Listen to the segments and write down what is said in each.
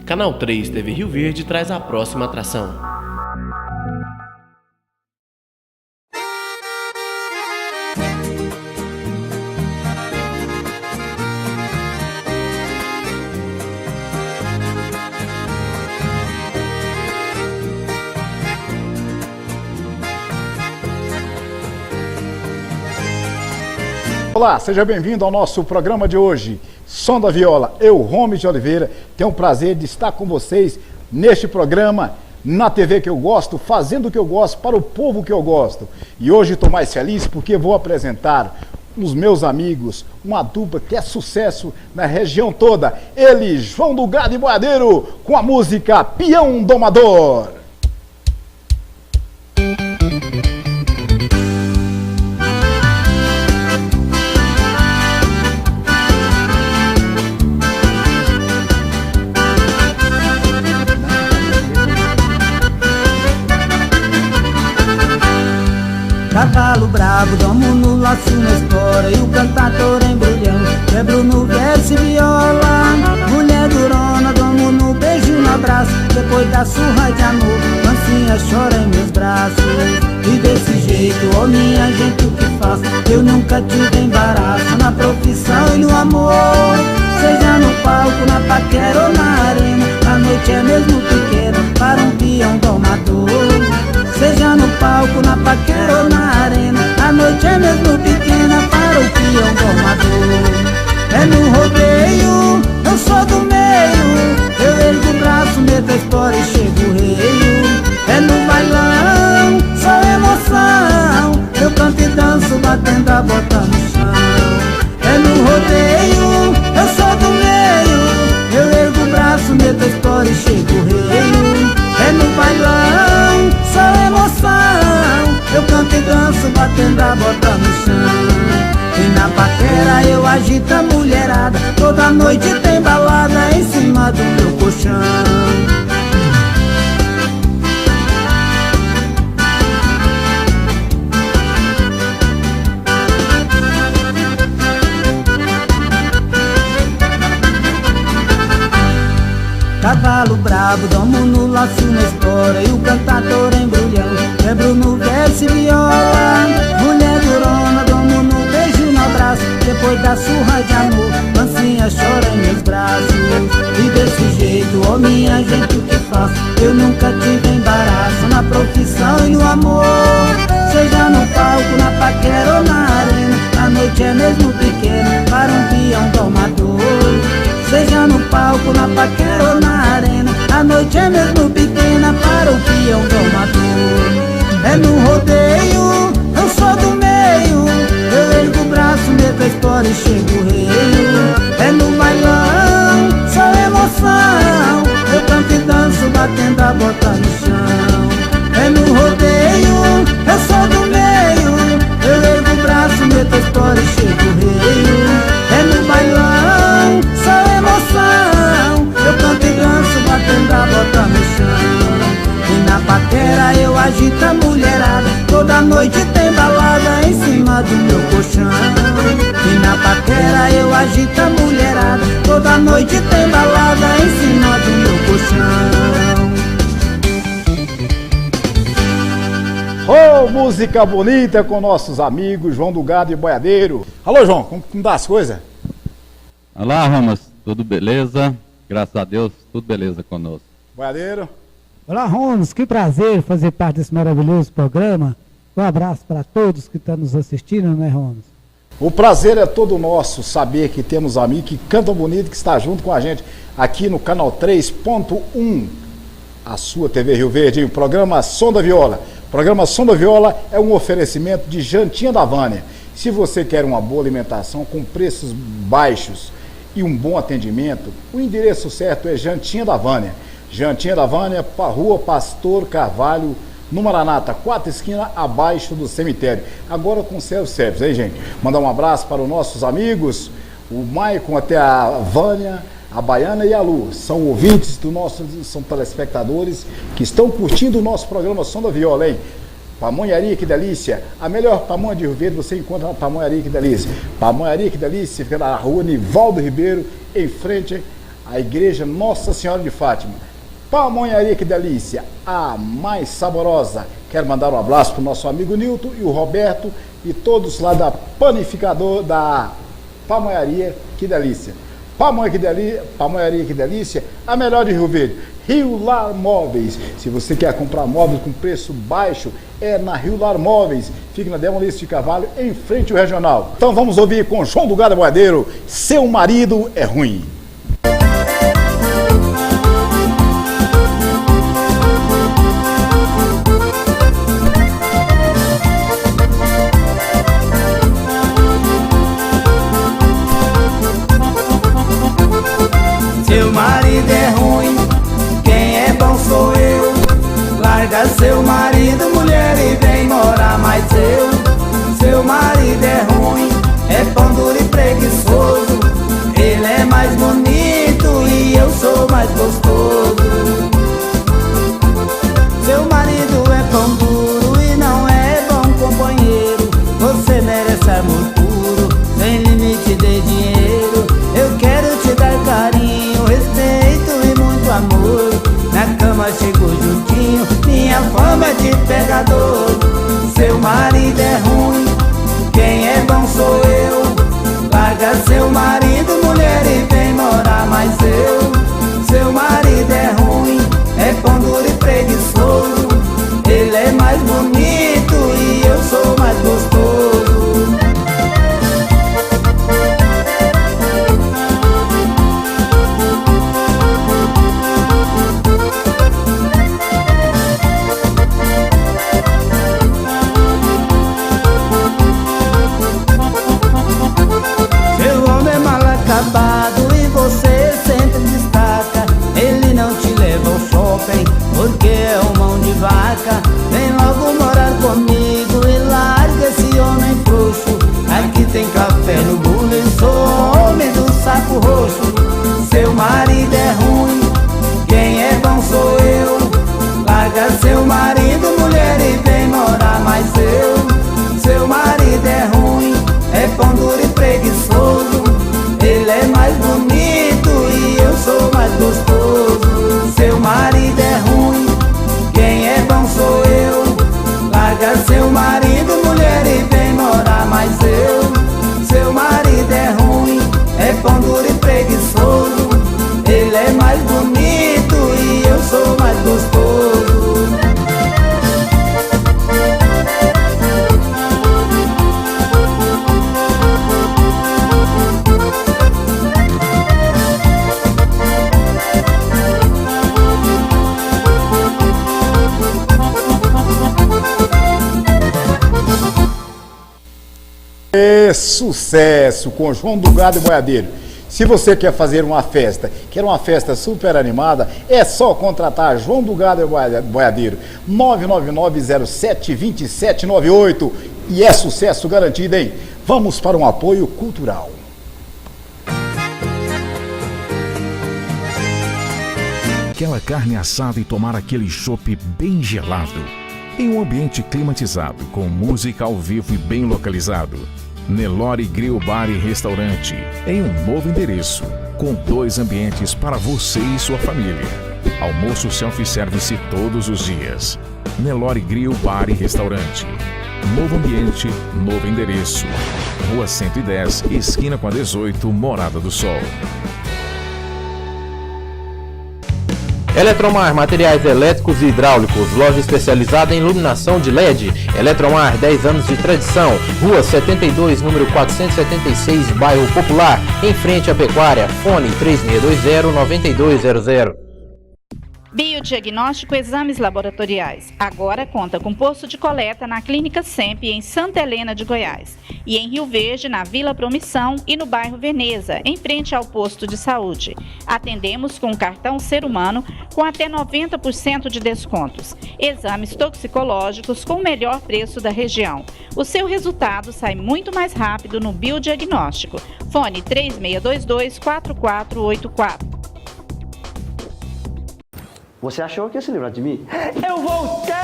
Canal 3 TV Rio Verde traz a próxima atração. Olá, seja bem-vindo ao nosso programa de hoje, Som da Viola. Eu, Romes de Oliveira, tenho o prazer de estar com vocês neste programa, na TV que eu gosto, fazendo o que eu gosto, para o povo que eu gosto. E hoje estou mais feliz porque vou apresentar os meus amigos, uma dupla que é sucesso na região toda. Ele, João do Gado e Boiadeiro, com a música Peão Domador. Cavalo bravo, domo no laço na espora, e o cantador embrulhão, quebro no verso e viola. Mulher durona, domo no beijo no abraço, depois da surra de amor, mansinha chora em meus braços. E desse jeito, ó minha gente, o que faço? Eu nunca tive embaraço na profissão e no amor. Seja no palco, na paquera ou na arena, a noite é mesmo pequena para um peão domador. Seja no palco, na paquera ou na arena, a noite é mesmo pequena para o peão domador. É no rodeio, eu sou do meio, eu ergo o braço, meto a espora e chego o reio. É no bailão, só emoção, eu canto e danço batendo a bota no chão. É no rodeio, eu sou do meio, eu ergo o braço, meto a espora e chego o reio. É no bailão, só emoção, eu canto e danço batendo a bota no chão. E na paquera eu agito a mulherada, toda noite tem balada em cima do meu colchão. Cavalo bravo, domo no laço na espora, e o cantador embrulhão, quebro no verso e viola. Mulher durona, domo no beijo no abraço, depois da surra de amor, mansinha chora em meus braços. E desse jeito, ó minha gente, o que faço? Eu nunca tive embaraço na profissão e no amor. Seja no palco, na paquera ou na arena, a noite é mesmo pequena para um peão domador. Seja no palco, na paquera ou na arena, a noite é mesmo pequena para o peão domador. É no rodeio, eu sou do meio, eu ergo o braço, meto a espora e chego o reio. É no bailão, só emoção, eu canto e danço batendo a bota no chão. É no rodeio, eu sou do meio, eu ergo o braço, meto a espora e chego o reio. É no bailão, só emoção, eu canto e danço batendo a bota no chão. E na paquera eu agito a mulherada, toda noite tem balada em cima do meu colchão. E na paquera eu agito a mulherada, toda noite tem balada em cima do meu colchão. Oh, música bonita com nossos amigos João do Gado e Boiadeiro. Alô, João, como dá as coisas? Olá, Romas, tudo beleza? Graças a Deus, tudo beleza conosco. Boiadeiro. Olá, Romas, que prazer fazer parte desse maravilhoso programa. Um abraço para todos que estão nos assistindo, né, Romas? O prazer é todo nosso saber que temos amigos que cantam bonito, que está junto com a gente aqui no canal 3.1, a sua TV Rio Verde, o programa Som da Viola. O programa Som da Viola é um oferecimento de Jantinha da Vânia. Se você quer uma boa alimentação com preços baixos e um bom atendimento, o endereço certo é Jantinha da Vânia. Jantinha da Vânia, Rua Pastor Carvalho, no Maranata, 4 esquinas abaixo do cemitério. Agora com self-service, aí, gente? Mandar um abraço para os nossos amigos, o Maicon, até a Vânia, a Baiana e a Lu. São ouvintes do nosso, são telespectadores que estão curtindo o nosso programa Som da Viola, hein? Pamonharia, que delícia! A melhor pamonha de Rio Verde você encontra na Pamonharia, que delícia! Pamonharia, que delícia, fica na rua Nivaldo Ribeiro, em frente a Igreja Nossa Senhora de Fátima. Pamonharia, que delícia, a mais saborosa. Quero mandar um abraço para o nosso amigo Nilton e o Roberto e todos lá da panificador da Pamonharia, que delícia. Pamonharia, que delícia, a melhor de Rio Verde. Rio Lar Móveis. Se você quer comprar móveis com preço baixo, é na Rio Lar Móveis. Fica na Demolice de Carvalho, em frente ao Regional. Então vamos ouvir com João do Gado Boiadeiro, Seu Marido é Ruim. Seu marido é ruim, quem é bom sou eu. Larga seu marido, mulher, e vem morar mais eu. Seu marido é ruim, é pão duro e preguiçoso. Ele é mais bonito e eu sou mais gostoso. Seu marido é pão duro e não é bom companheiro. Você merece amor puro, sem limite de dinheiro. Eu quero te dar carinho, respeito e muito amor. Na cama chego juntinho, minha fama é de pegador. Seu marido é ruim, quem é bom sou eu. Larga seu marido, mulher, e vem morar mais eu. Seu marido é ruim, é pão duro e preguiçoso. Ele é mais bonito e eu sou mais gostoso. E você sempre destaca. Ele não te leva ao shopping porque é um mão de vaca. Vem logo morar comigo e larga esse homem frouxo. Aqui tem café no bolo e sou homem do saco roxo. Seu marido é ruim, quem é bom sou eu. Larga seu marido, mulher, e vem morar mais eu. Seu marido é ruim, é pão duro e preguiçoso. Ele é mais bonito e eu sou mais gostoso. Seu marido é ruim, quem é bom sou eu. Larga seu marido, mulher, e vem morar mais eu. Seu marido é ruim, é pão duro e preguiçoso. Ele é mais bonito e eu sou mais gostoso. Sucesso com João do Gado e Boiadeiro. Se você quer fazer uma festa, quer uma festa super animada, é só contratar João do Gado e Boiadeiro, 999072798, e é sucesso garantido, hein? Vamos para um apoio cultural. Aquela carne assada e tomar aquele chopp bem gelado. Em um ambiente climatizado, com música ao vivo e bem localizado. Nelore Grill Bar e Restaurante, em um novo endereço, com 2 ambientes para você e sua família. Almoço self-service todos os dias. Nelore Grill Bar e Restaurante. Novo ambiente, novo endereço. Rua 110, esquina com a 18, Morada do Sol. Eletromar, materiais elétricos e hidráulicos, loja especializada em iluminação de LED. Eletromar, 10 anos de tradição. Rua 72, número 476, bairro Popular, em frente à Pecuária. Fone 3620-9200. Biodiagnóstico Exames Laboratoriais. Agora conta com posto de coleta na Clínica Semp em Santa Helena de Goiás. E em Rio Verde, na Vila Promissão e no bairro Veneza, em frente ao posto de saúde. Atendemos com o cartão Ser Humano com até 90% de descontos. Exames toxicológicos com o melhor preço da região. O seu resultado sai muito mais rápido no biodiagnóstico. Fone 3622-4484. Você achou que ia se livrar de mim? Eu voltei!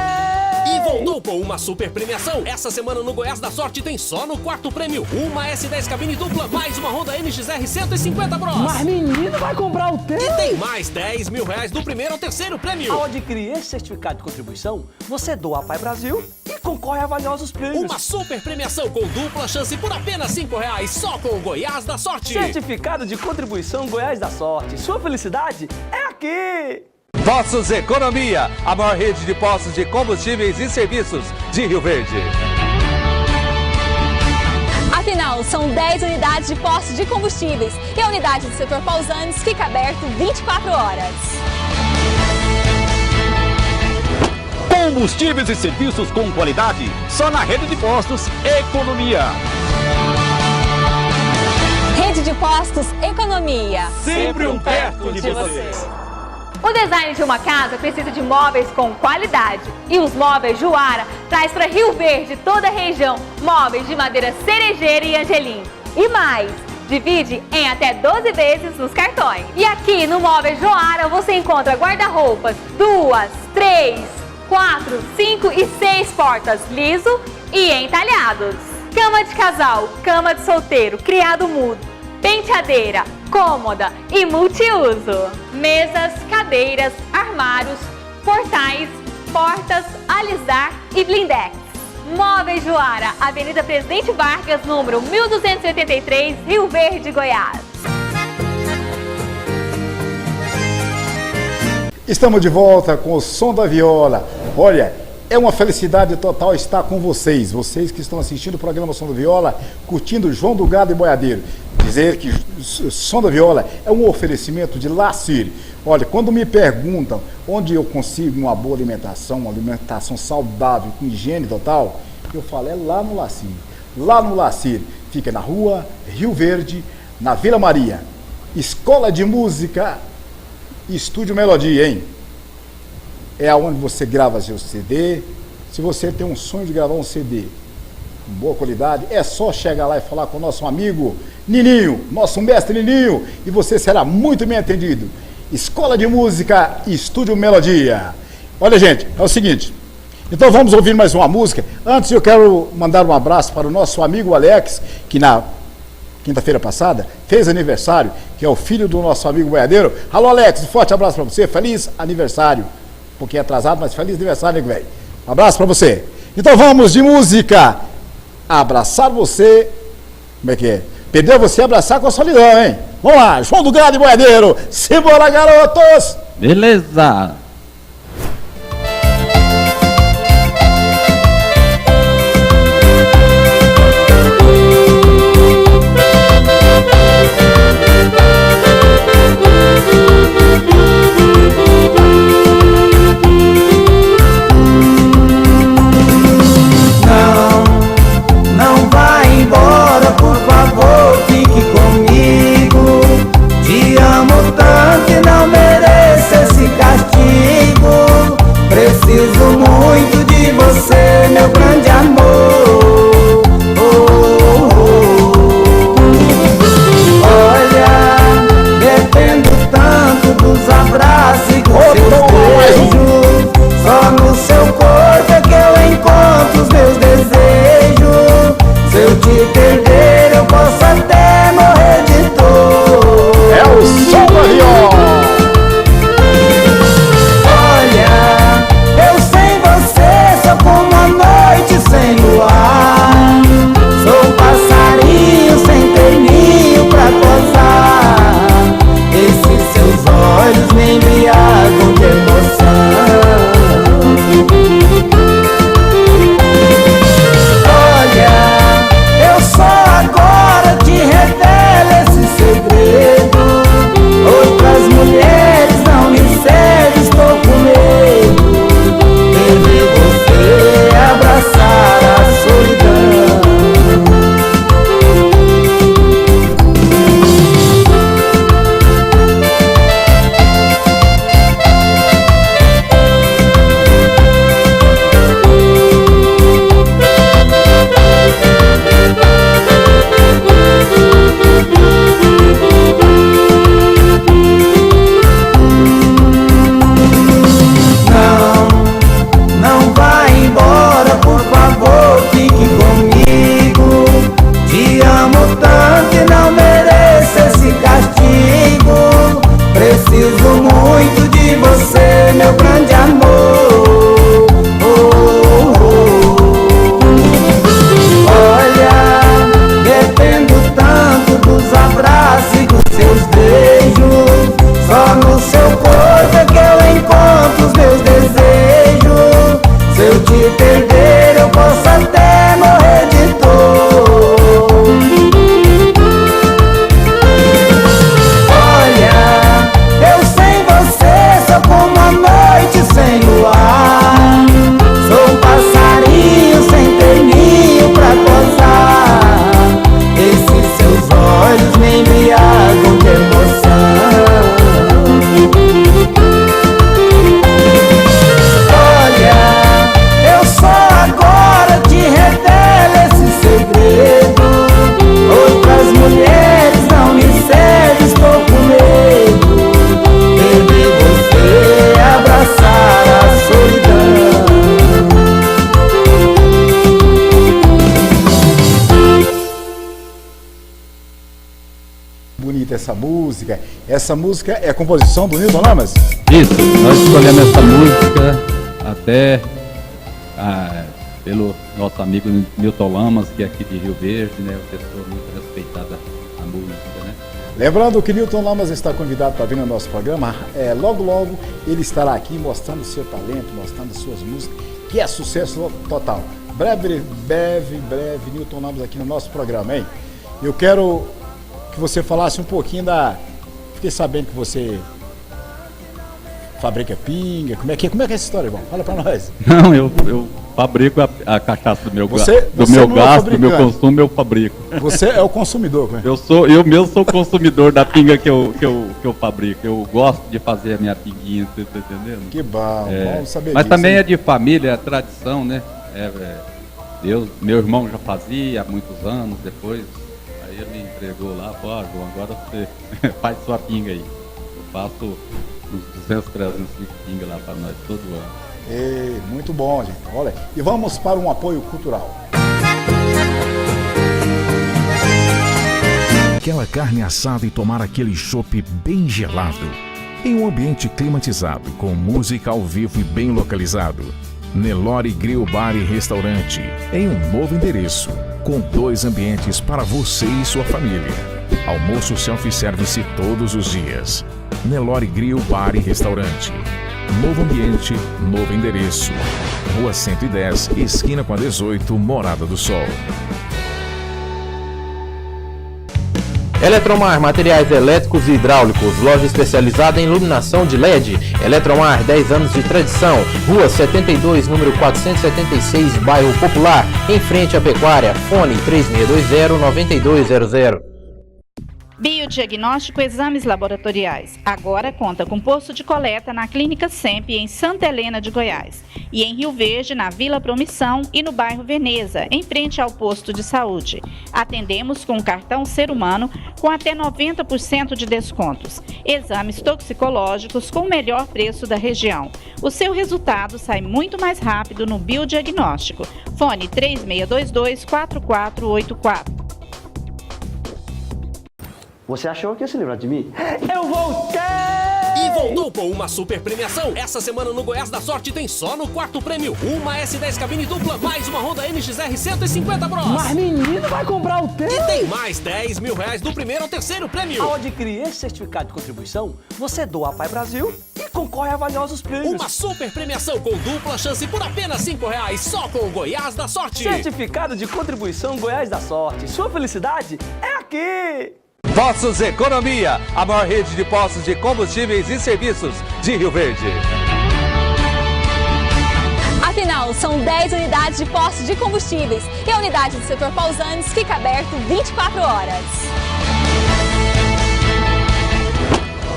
E Voltou com uma super premiação. Essa semana no Goiás da Sorte tem só no quarto prêmio uma S10 cabine dupla, mais uma Honda NXR 150 Bros. Mas menino, vai comprar o teu? E tem mais 10 mil reais do primeiro ao terceiro prêmio. Ao adquirir esse certificado de contribuição, você doa a Pai Brasil e concorre a valiosos prêmios. Uma super premiação com dupla chance por apenas R$5, só com o Goiás da Sorte. Certificado de contribuição Goiás da Sorte. Sua felicidade é aqui! Postos Economia, a maior rede de postos de combustíveis e serviços de Rio Verde. Afinal, são 10 unidades de postos de combustíveis e a unidade do setor Pausanes fica aberto 24 horas. Combustíveis e serviços com qualidade, só na rede de postos Economia. Rede de postos Economia. Sempre um perto de você. O design de uma casa precisa de móveis com qualidade. E os Móveis Juara traz para Rio Verde, toda a região, móveis de madeira cerejeira e angelim. E mais, divide em até 12 vezes nos cartões. E aqui no Móveis Juara você encontra guarda-roupas 2, 3, 4, 5 e 6 portas liso e entalhados. Cama de casal, cama de solteiro, criado mudo, penteadeira, cômoda e multiuso. Mesas, cadeiras, armários, portais, portas, alisar e blindex. Móveis Juara, Avenida Presidente Vargas, número 1283, Rio Verde, Goiás. Estamos de volta com o Som da Viola. Olha, é uma felicidade total estar com vocês que estão assistindo o programa Som da Viola, curtindo João do Gado e Boiadeiro. Dizer que o Som da Viola é um oferecimento de Lacir. Olha, quando me perguntam onde eu consigo uma boa alimentação, uma alimentação saudável, com higiene total, eu falo, é lá no Lacir. Lá no Lacir, fica na rua Rio Verde, na Vila Maria. Escola de Música, Estúdio Melodia, hein? É onde você grava seu CD. Se você tem um sonho de gravar um CD com boa qualidade, é só chegar lá e falar com o nosso amigo Nininho, nosso mestre Nininho, e você será muito bem atendido. Escola de Música, Estúdio Melodia. Olha, gente, é o seguinte, então vamos ouvir mais uma música. Antes eu quero mandar um abraço para o nosso amigo Alex, que na quinta-feira passada fez aniversário, que é o filho do nosso amigo boiadeiro. Alô, Alex, um forte abraço para você, feliz aniversário. Um pouquinho atrasado, mas feliz aniversário, nego velho. Um abraço para você. Então vamos de música. Abraçar você. Como é que é? Perdeu você abraçar com a solidão, hein? Vamos lá, João do Gado e Boiadeiro. Simbora, garotos! Beleza! Não vai embora, por favor, fique comigo. Te amo tanto e não mereço esse castigo. Preciso muito de você, meu grande amor. Olha, dependo tanto dos abraços e dos seus beijos. Só no seu corpo é que eu encontro os meus desejos. Se eu te perder, eu posso até morrer de dor. É o Som da Viola. Olha, eu sem você sou como a noite música. Essa música é composição do Nilton Lamas? Isso, nós escolhemos essa música até pelo nosso amigo Nilton Lamas, que é aqui de Rio Verde, né? Uma pessoa muito respeitada na música, né? Lembrando que Nilton Lamas está convidado para vir no nosso programa. Logo ele estará aqui mostrando seu talento, mostrando suas músicas, que é sucesso total. Breve, Nilton Lamas aqui no nosso programa, hein? Eu quero que você falasse um pouquinho Fiquei sabendo que você fabrica pinga. Como é que é essa história, irmão? Fala pra nós. Não, eu fabrico a cachaça do meu gasto, do meu consumo, eu fabrico. Você é o consumidor, né? Eu mesmo sou consumidor da pinga que eu fabrico. Eu gosto de fazer a minha pinguinha, você tá entendendo? Que bom, vamos saber mas disso. Mas também é de família, é tradição, né? Meu irmão já fazia há muitos anos, depois, aí ele me entregou lá, falou, João, agora você faz sua pinga aí. Eu faço uns 200, 300 de pinga lá para nós todo ano. Muito bom, gente. Olha, e vamos para um apoio cultural. Aquela carne assada e tomar aquele chopp bem gelado. Em um ambiente climatizado, com música ao vivo e bem localizado. Nelore Grill Bar e Restaurante, em um novo endereço, com 2 ambientes para você e sua família. Almoço self-service todos os dias. Nelore Grill Bar e Restaurante. Novo ambiente, novo endereço. Rua 110, esquina com a 18, Morada do Sol. Eletromar, materiais elétricos e hidráulicos, loja especializada em iluminação de LED. Eletromar, 10 anos de tradição. Rua 72, número 476, bairro Popular, em frente à Pecuária. Fone 3620-9200. Biodiagnóstico Exames Laboratoriais. Agora conta com posto de coleta na Clínica SEMP em Santa Helena de Goiás. E em Rio Verde, na Vila Promissão e no bairro Veneza, em frente ao posto de saúde. Atendemos com o cartão Ser Humano com até 90% de descontos. Exames toxicológicos com o melhor preço da região. O seu resultado sai muito mais rápido no biodiagnóstico. Fone 3622-4484. Você achou que ia se livrar de mim? Eu voltei! E voltou com uma super premiação. Essa semana no Goiás da Sorte tem só no quarto prêmio uma S10 cabine dupla, mais uma Honda NXR 150 Bros. Mas menino, vai comprar o teu! E tem mais 10 mil reais do primeiro ao terceiro prêmio. Ao adquirir esse certificado de contribuição, você doa a Pai Brasil e concorre a valiosos prêmios. Uma super premiação com dupla chance por apenas R$5, só com o Goiás da Sorte. Certificado de contribuição Goiás da Sorte. Sua felicidade é aqui! Postos Economia, a maior rede de postos de combustíveis e serviços de Rio Verde. Afinal, são 10 unidades de postos de combustíveis e a unidade do setor Pausanes fica aberto 24 horas.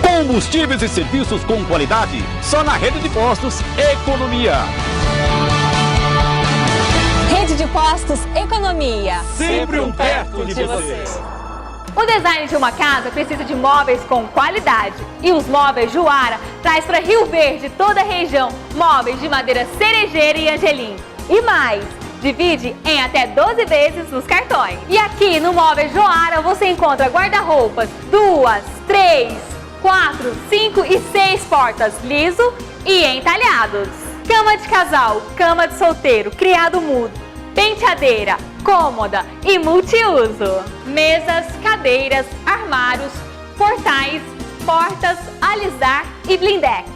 Combustíveis e serviços com qualidade, só na rede de postos Economia. Rede de postos Economia. Sempre um perto de você. O design de uma casa precisa de móveis com qualidade. E os móveis Juara traz para Rio Verde, toda a região, móveis de madeira cerejeira e angelim. E mais, divide em até 12 vezes nos cartões. E aqui no Móveis Juara você encontra guarda-roupas 2, 3, 4, 5 e 6 portas liso e entalhados. Cama de casal, cama de solteiro, criado mudo, penteadeira, cômoda e multiuso. Mesas, cadeiras, armários, portais, portas, alisar e blindex.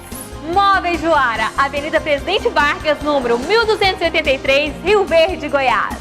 Móveis Juara, Avenida Presidente Vargas, número 1283, Rio Verde, Goiás.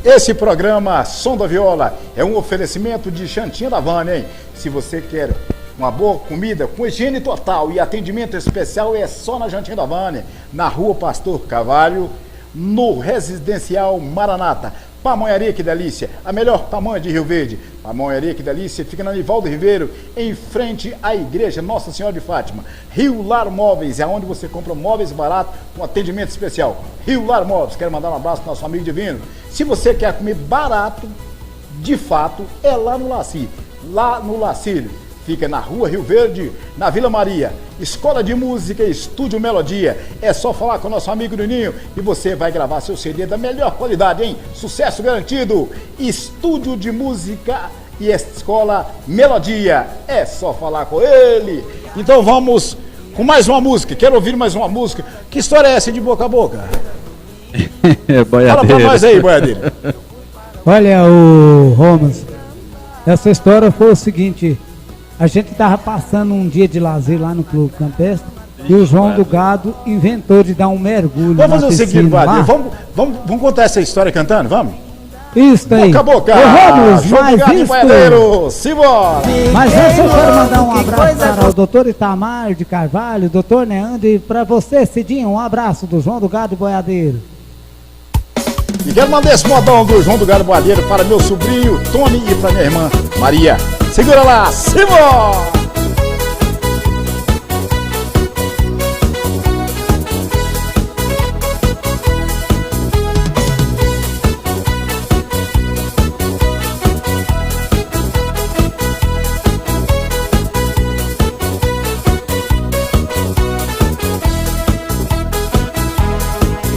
Esse programa Som da Viola é um oferecimento de Chantinha da Vânia, hein? Se você quer uma boa comida com higiene total e atendimento especial, é só na Chantinha da Vânia, na Rua Pastor Carvalho, no Residencial Maranata. Pamonharia, que delícia! A melhor pamonha de Rio Verde. Pamonharia, que delícia! Fica na Nivaldo Ribeiro, em frente à Igreja Nossa Senhora de Fátima. Rio Lar Móveis, é onde você compra móveis baratos com atendimento especial. Rio Lar Móveis, quero mandar um abraço para nosso amigo Divino. Se você quer comer barato, de fato, é lá no Laci. Lá no Lacílio. Fica na Rua Rio Verde, na Vila Maria. Escola de Música Estúdio Melodia. É só falar com o nosso amigo Nininho e você vai gravar seu CD da melhor qualidade, hein? Sucesso garantido. Estúdio de Música e Escola Melodia. É só falar com ele. Então vamos com mais uma música. Quero ouvir mais uma música. Que história é essa de boca a boca? Fala pra nós aí, boiadeiro. Olha, o Romas, essa história foi o seguinte: a gente estava passando um dia de lazer lá no Clube Campestre e o João do Gado inventou de dar um mergulho. Vamos fazer o seguinte, boiadeiro, vamos contar essa história cantando, vamos? Isso aí. Boca a boca. Ô, Romas, João do Gado e boiadeiro, simbora. Mas antes eu quero mandar um abraço para o doutor Itamar de Carvalho, doutor Neandro, e para você, Cidinho, um abraço do João do Gado e Boiadeiro. E quero mandar esse modão do João do Gado Boiadeiro para meu sobrinho Tony e para minha irmã Maria. Segura lá, simbora!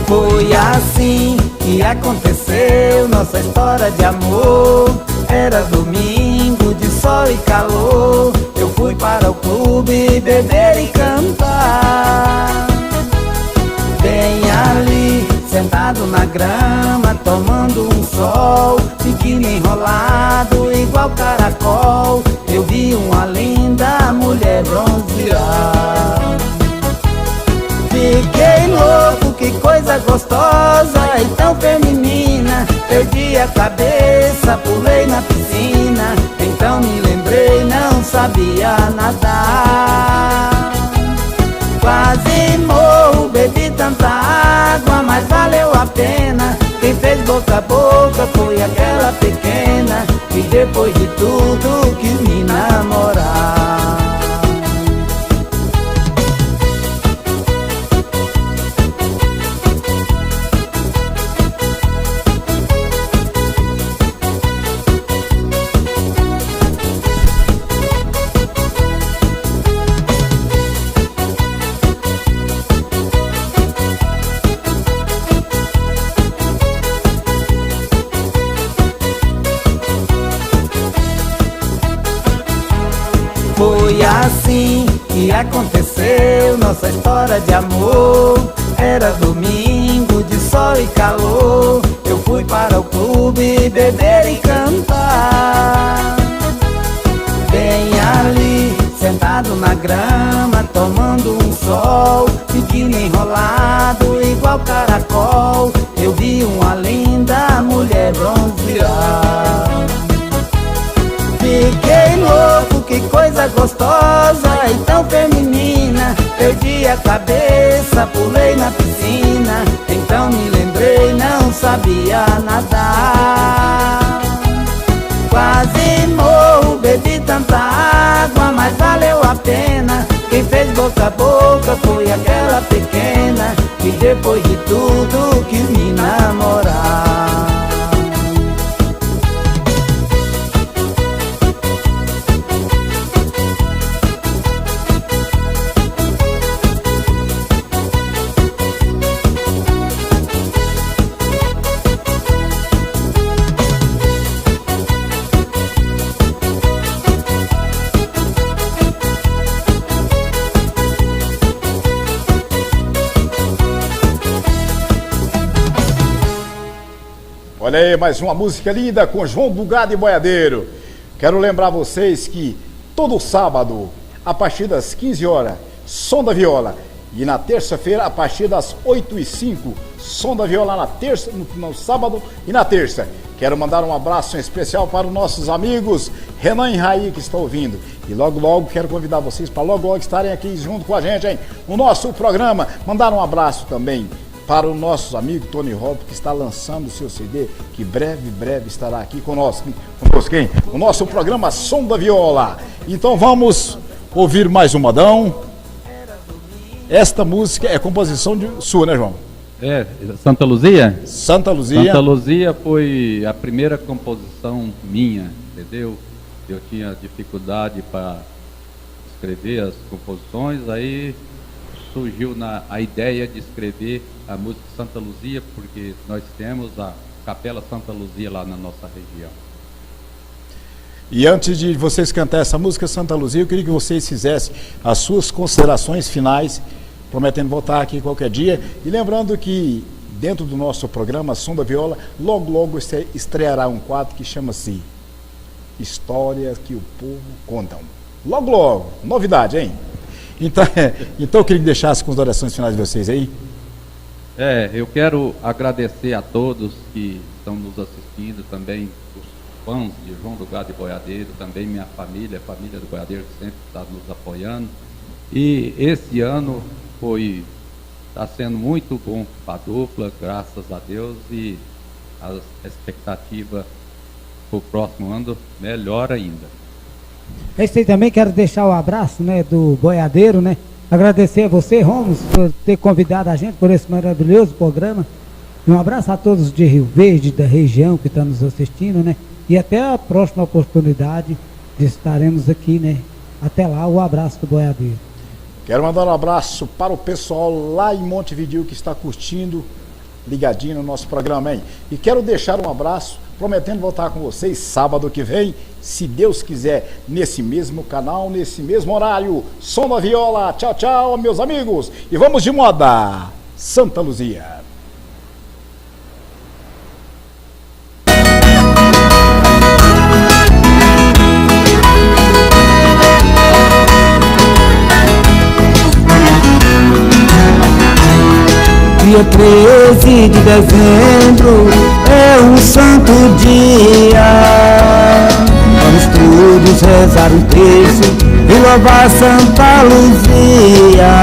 Foi assim que aconteceu nossa história de amor. Era domingo de sol e calor. Eu fui para o clube beber e cantar. Bem ali, sentado na grama, tomando um sol, biquíni enrolado igual caracol. Eu vi uma linda mulher bronzear. Fiquei louco, que coisa gostosa e tão feminina. Perdi a cabeça, pulei na piscina. Então me lembrei, não sabia nadar. Quase morro, bebi tanta água, mas valeu a pena. Quem fez boca a boca foi aquela pequena que depois de tudo quis me namorar. Foi assim que aconteceu nossa história de amor. Era domingo de sol e calor. Eu fui para o clube beber e cantar. Bem ali, sentado na grama, tomando um sol, biquíni enrolado igual caracol. Eu vi uma linda mulher bronzear. Fiquei louco, que coisa gostosa e tão feminina. Perdi a cabeça, pulei na piscina. Então me lembrei, não sabia nadar. Quase morro, bebi tanta água, mas valeu a pena. Quem fez boca a boca foi aquela pequena que depois de tudo quis me namorar. Olha aí, mais uma música linda com João do Gado e Boiadeiro. Quero lembrar vocês que todo sábado, a partir das 15 horas, Som da Viola. E na terça-feira, a partir das 8h05, Som da Viola na terça, no sábado e na terça. Quero mandar um abraço especial para os nossos amigos Renan e Raí que estão ouvindo. E logo, logo, quero convidar vocês para logo, logo estarem aqui junto com a gente, hein? No nosso programa. Mandar um abraço também para o nosso amigo Tony Robb, que está lançando o seu CD, que breve estará aqui conosco, hein? O nosso programa Som da Viola. Então vamos ouvir mais um modão. Esta música é composição sua, né, João? É, Santa Luzia? Santa Luzia. Santa Luzia foi a primeira composição minha, entendeu? Eu tinha dificuldade para escrever as composições, aí surgiu a ideia de escrever a música Santa Luzia, porque nós temos a Capela Santa Luzia lá na nossa região. E antes de vocês cantar essa música Santa Luzia, eu queria que vocês fizessem as suas considerações finais, prometendo voltar aqui qualquer dia. E lembrando que dentro do nosso programa Som da Viola, logo estreará um quadro que chama-se Histórias que o Povo Contam. Logo, novidade, hein? Então eu queria deixar as considerações finais de vocês aí. Eu quero agradecer a todos que estão nos assistindo, também os fãs de João do Gado e Boiadeiro, também minha família, a família do Boiadeiro que sempre está nos apoiando. E esse ano está sendo muito bom para a dupla, graças a Deus, e a expectativa para o próximo ano melhor ainda. Esse aí também quero deixar o abraço, né, do Boiadeiro, né? Agradecer a você, Romos, por ter convidado a gente por esse maravilhoso programa. E um abraço a todos de Rio Verde, da região que estão nos assistindo, né? E até a próxima oportunidade de estaremos aqui, né? Até lá, o abraço do Boiadeiro. Quero mandar um abraço para o pessoal lá em Montevidéu que está curtindo, ligadinho no nosso programa, hein? E quero deixar um abraço, prometendo voltar com vocês sábado que vem, se Deus quiser, nesse mesmo canal, nesse mesmo horário. Som da Viola, tchau, tchau, meus amigos. E vamos de moda, Santa Luzia. Dia 13 de dezembro é um santo dia. Vamos todos rezar um terço e louvar Santa Luzia.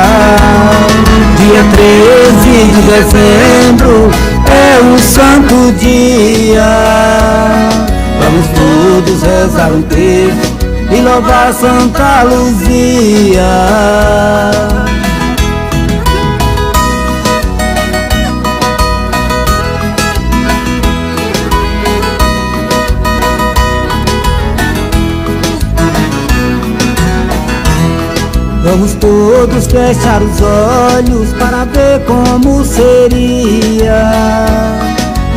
Dia 13 de dezembro é um santo dia. Vamos todos rezar um terço e louvar Santa Luzia. Vamos todos fechar os olhos para ver como seria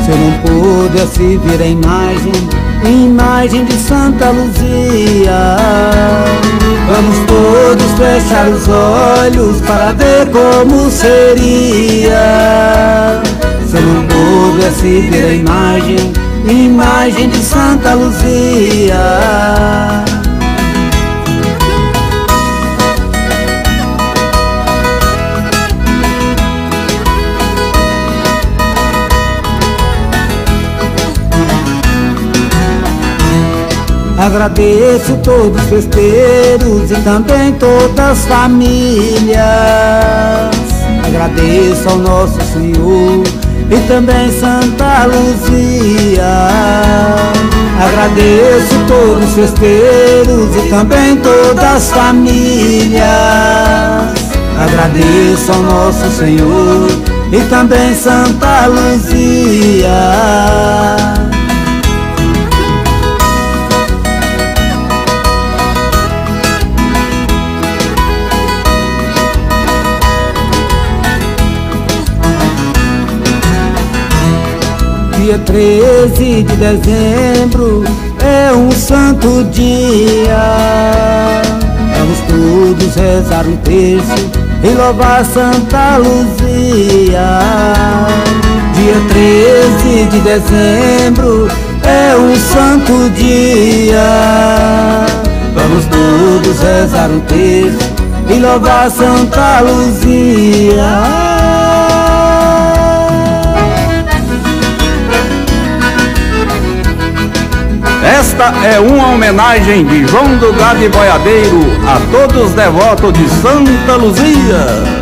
se eu não pudesse ver a imagem de Santa Luzia. Vamos todos fechar os olhos para ver como seria se eu não pudesse ver a imagem de Santa Luzia. Agradeço todos os festeiros e também todas as famílias. Agradeço ao nosso Senhor e também Santa Luzia. Agradeço todos os festeiros e também todas as famílias. Agradeço ao nosso Senhor e também Santa Luzia. Dia 13 de dezembro é um santo dia. Vamos todos rezar um terço e louvar Santa Luzia. Dia 13 de dezembro é um santo dia. Vamos todos rezar um terço e louvar Santa Luzia. Esta é uma homenagem de João do Gado e Boiadeiro a todos os devotos de Santa Luzia.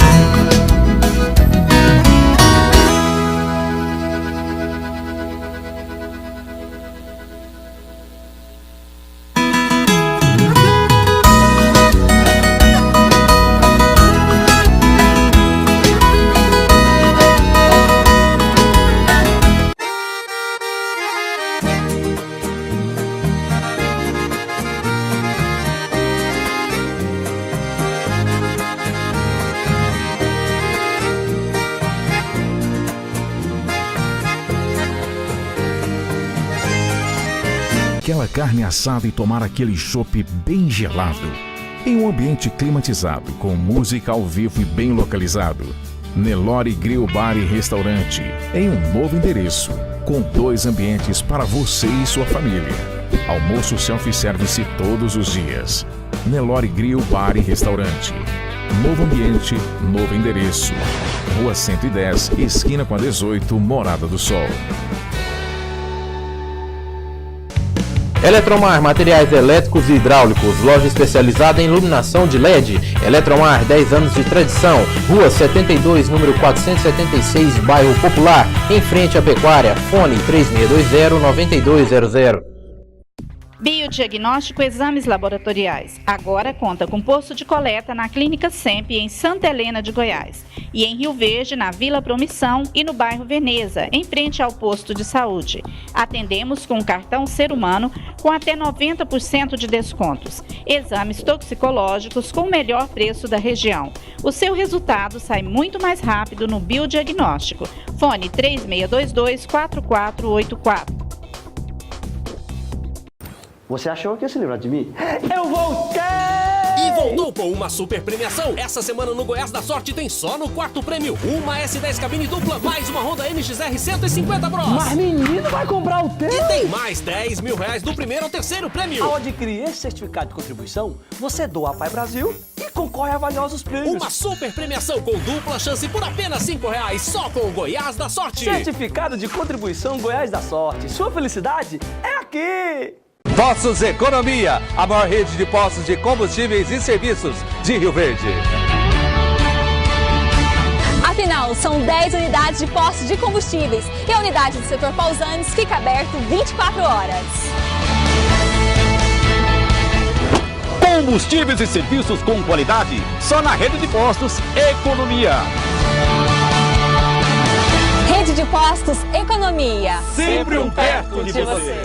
carne assada e tomar aquele chopp bem gelado. Em um ambiente climatizado, com música ao vivo e bem localizado. Nelore Grill Bar e Restaurante, em um novo endereço, com 2 ambientes para você e sua família. Almoço self-service todos os dias. Nelore Grill Bar e Restaurante. Novo ambiente, novo endereço. Rua 110, esquina com a 18, Morada do Sol. Eletromar, materiais elétricos e hidráulicos, loja especializada em iluminação de LED. Eletromar, 10 anos de tradição. Rua 72, número 476, bairro Popular, em frente à Pecuária. Fone 3620-9200. Biodiagnóstico Exames Laboratoriais. Agora conta com posto de coleta na Clínica Semp em Santa Helena de Goiás. E em Rio Verde, na Vila Promissão e no bairro Veneza, em frente ao posto de saúde. Atendemos com o cartão Ser Humano com até 90% de descontos. Exames toxicológicos com o melhor preço da região. O seu resultado sai muito mais rápido no biodiagnóstico. Fone 3622-4484. Você achou que ia se livrar de mim? Eu voltei! E voltou com uma super premiação. Essa semana no Goiás da Sorte tem só no quarto prêmio uma S10 cabine dupla, mais uma Honda NXR 150 Bros. Mas menino, vai comprar o teu! E tem mais 10 mil reais do primeiro ao terceiro prêmio. Ao adquirir esse certificado de contribuição, você doa a Pai Brasil e concorre a valiosos prêmios. Uma super premiação com dupla chance por apenas R$5, só com o Goiás da Sorte. Certificado de contribuição Goiás da Sorte. Sua felicidade é aqui! Postos Economia, a maior rede de postos de combustíveis e serviços de Rio Verde. Afinal, são 10 unidades de postos de combustíveis e a unidade do setor Pausanes fica aberto 24 horas. Combustíveis e serviços com qualidade, só na rede de postos Economia. Rede de postos Economia. Sempre um perto de você.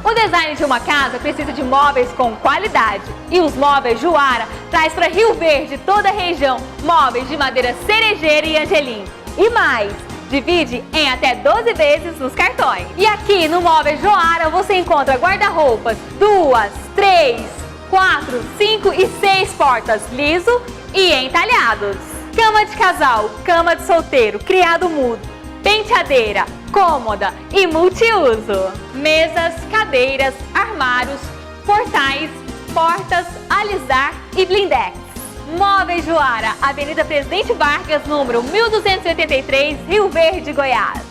O design de uma casa precisa de móveis com qualidade. E os móveis Juara traz para Rio Verde, toda a região, móveis de madeira cerejeira e angelim. E mais, divide em até 12 vezes nos cartões. E aqui no Móveis Juara você encontra guarda-roupas, 2, 3, 4, 5 e 6 portas liso e entalhados. Cama de casal, cama de solteiro, criado mudo, penteadeira, cômoda e multiuso. Mesas, cadeiras, armários, portais, portas, alisar e blindex. Móveis Juara, Avenida Presidente Vargas, número 1283, Rio Verde, Goiás.